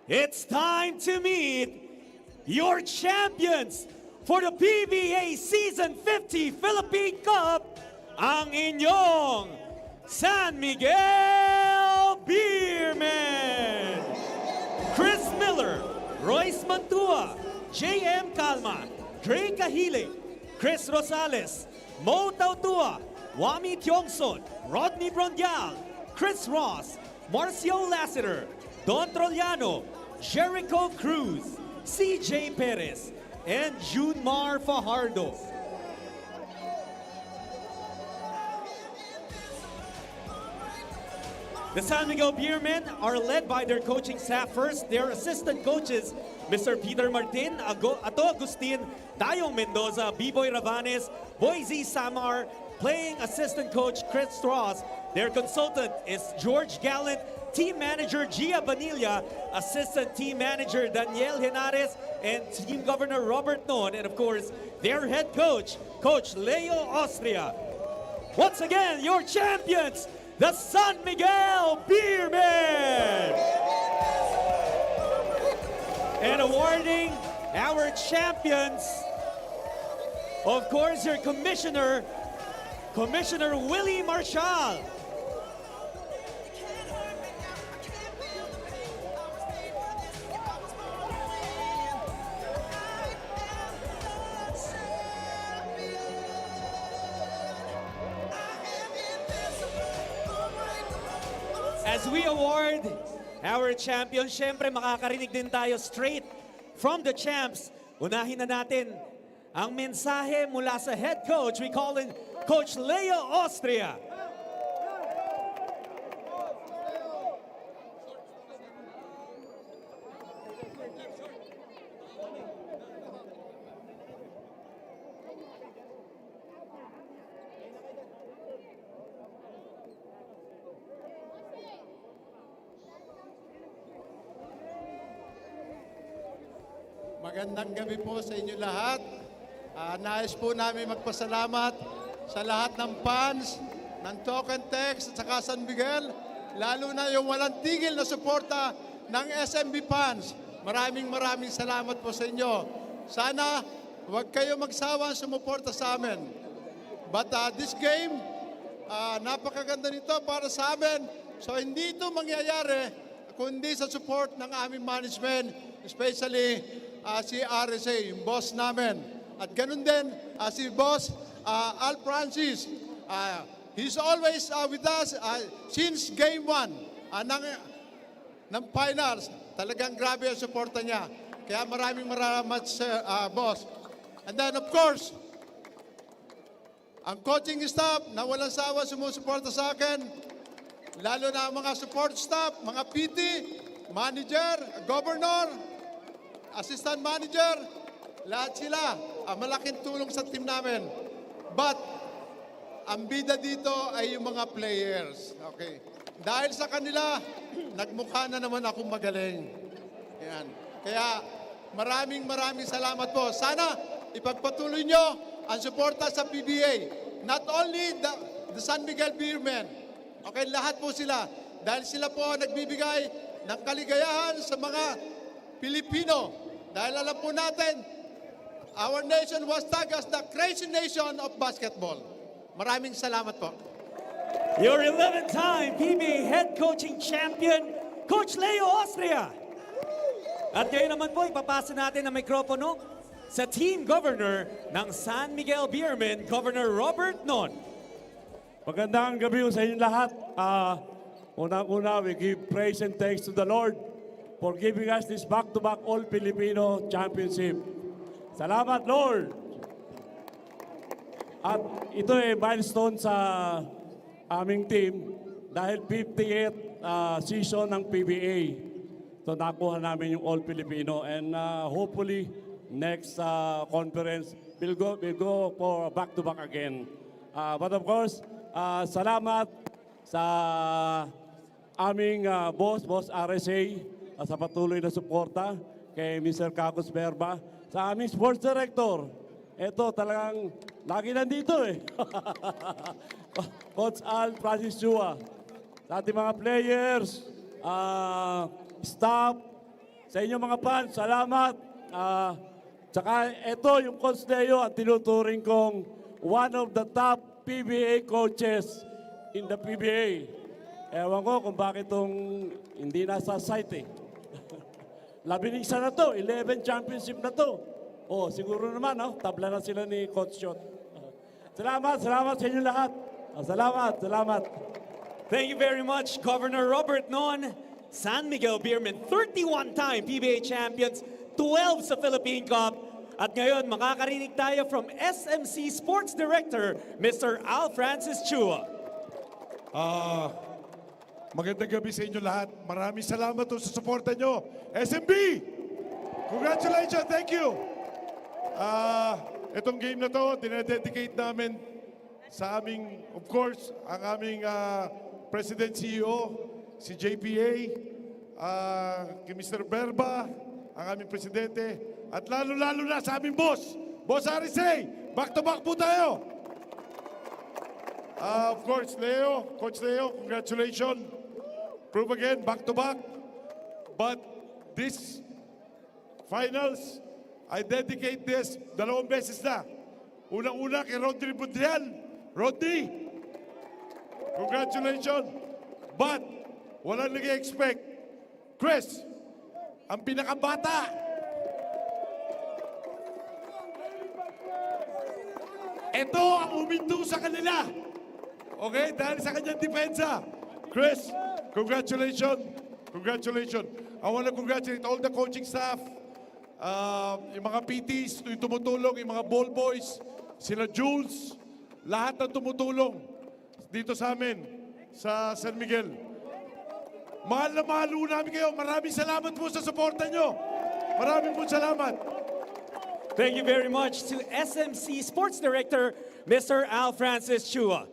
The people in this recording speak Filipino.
It's time to meet your champions for the PBA Season 50 Philippine Cup, ang inyong San Miguel Beermen! Chris Miller, Royce Mantua, J.M. Calma, Dre Kahile, Chris Rosales, Mo Tautua, Wami Tiongson, Rodney Brondial, Chris Ross, Marcio Lassiter, Don Troliano, Jericho Cruz, CJ Perez, and Junmar Fajardo. The San Miguel Beermen are led by their coaching staff. First, their assistant coaches, Mr. Peter Martin, Ato Agustin, Dayong Mendoza, B-Boy Ravanes, Boise Samar, playing assistant coach Chris Ross. Their consultant is George Gallant, team manager Gia Vanilla, assistant team manager Daniel Henares, and team governor Robert Non, and of course, their head coach, Coach Leo Austria. Once again, your champions, the San Miguel Beermen! And awarding our champions, of course, your commissioner, Commissioner Willie Marshall. As we award our champion, syempre makakarinig din tayo straight from the champs. Unahin na natin ang mensahe mula sa head coach. We call in Coach Leo Austria. Magandang gabi po sa inyo lahat. Nais po namin magpasalamat sa lahat ng fans, ng Token Text at saka San Miguel, lalo na yung walang tigil na suporta ng SMB fans. Maraming salamat po sa inyo. Sana huwag kayo magsawa sumuporta sa amin. But this game, napakaganda nito para sa amin. So hindi ito mangyayari kundi sa support ng aming management, especially si RSA, yung boss namin. At ganun din, si boss Al Francis. He's always with us since game 1 ng finals. Talagang grabe ang suporta niya. Kaya maraming boss. And then of course, ang coaching staff na walang sawa sumusuporta sa akin, lalo na ang mga support staff, mga PT, manager, governor, assistant manager, lahat sila, malaking tulong sa team namin. But, ang bida dito ay yung mga players. Okay. Dahil sa kanila, nagmukha na naman akong magaling. Yan. Kaya, maraming salamat po. Sana, ipagpatuloy nyo ang suporta sa PBA. Not only the San Miguel Beermen. Okay, lahat po sila. Dahil sila po nagbibigay ng kaligayahan sa mga Pilipino. Dahil alam po natin, our nation was tagged as the crazy nation of basketball. Maraming salamat po. Your 11th-time PBA head coaching champion, Coach Leo Austria. At ngayon naman po, ipapasa natin ang mikropono sa team governor ng San Miguel Beermen, Governor Robert Non. Magandang gabi sa inyong lahat. Unang-una, we give praise and thanks to the Lord for giving us this back-to-back All-Filipino Championship. Salamat, Lord! At ito ay milestone sa aming team dahil 50th season ng PBA. So nakuha namin yung All-Filipino and hopefully next conference we'll go for back-to-back again. But of course, salamat sa aming boss RSA, sa patuloy na suporta kay Mr. Cacos Berba, sa aming sports director. Ito talagang lagi nandito eh. Coach Al Francis Chua. Sa ating mga players, staff, Sa inyo mga fans, salamat. Tsaka ito yung Coach Leo at tinuturing kong one of the top PBA coaches in the PBA. Ewan ko kung bakit itong hindi nasa site eh. 11 na to, 11 championship na to. Oh, siguro naman, no? Tabla na sila ni Coach Shot. Salamat sa inyo lahat. Salamat. Thank you very much, Governor Robert Noon. San Miguel Beermen, 31-time PBA champions, 12 sa Philippine Cup. At ngayon, makakarinig tayo from SMC Sports Director, Mr. Al Francis Chua. Magandang gabi sa inyo lahat. Maraming salamat po sa suporta nyo. SMB! Congratulations! Thank you! Itong game na to, dinededicate namin sa aming, of course, ang aming President CEO, si JPA, kay Mr. Berba, ang aming Presidente, at lalo-lalo na sa aming boss, Boss Arisay! Back-to-back po tayo! Of course, Coach Leo, congratulations. Prove again, back-to-back. But this finals, I dedicate this dalawang beses na. Unang-una kay Rodney Budrian. Rodney, congratulations. But, walang nag-expect. Chris, ang pinakabata. Ito ang uminto sa kanila. Okay? Dahil sa kanyang depensa. Chris, congratulations. Congratulations. I want to congratulate all the coaching staff, yung mga PTs, yung tumutulong, yung mga ball boys, sila Jules, lahat ng tumutulong dito sa amin, sa San Miguel. Mahal na mahal po namin kayo. Maraming salamat po sa suporta nyo. Maraming po salamat. Thank you very much to SMC Sports Director, Mr. Al Francis Chua.